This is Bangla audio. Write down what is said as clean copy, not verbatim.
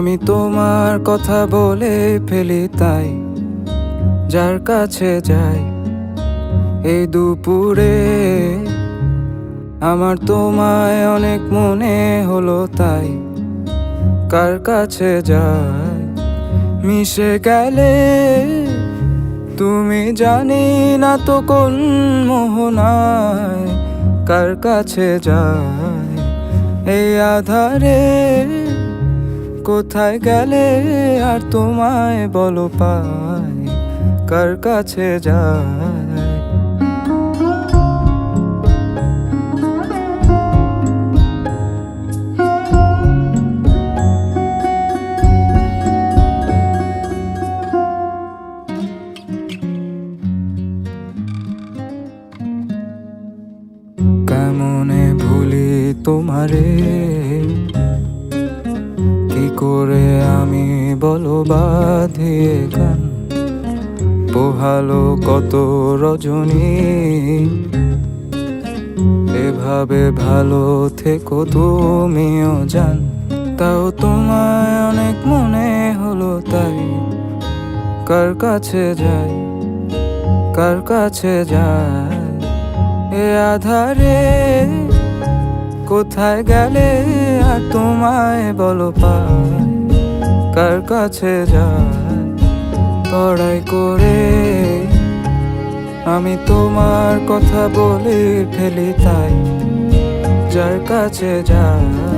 আমি তোমার কথা বলে ফেলি তাই যার কাছে যাই এই দুপুরে। আমার তোমায় অনেক মনে হলো তাই কার কাছে যাই মিশে গেলে তুমি জানি না তো কোন মোহনায় কার কাছে যাই এই আধারে। কোথায় গেলে আর তোমায় বলো পাই কার কাছে যাই। কেমনে ভুলি তোমারে, কি করে আমি বলো বাঁধিয়ে গান পোহালো কত রজনী। এভাবে ভালো থেকো তুমিও জান, তাও তোমায় অনেক মনে হলো তাই কার কাছে যাই কার কাছে যাই এ আধারে। কোথায় গেলে আর তোমায় বলো পাই কার কাছে যাই। পড়াই করে আমি তোমার কথা বলে ফেলি তাই যার কাছে যাই।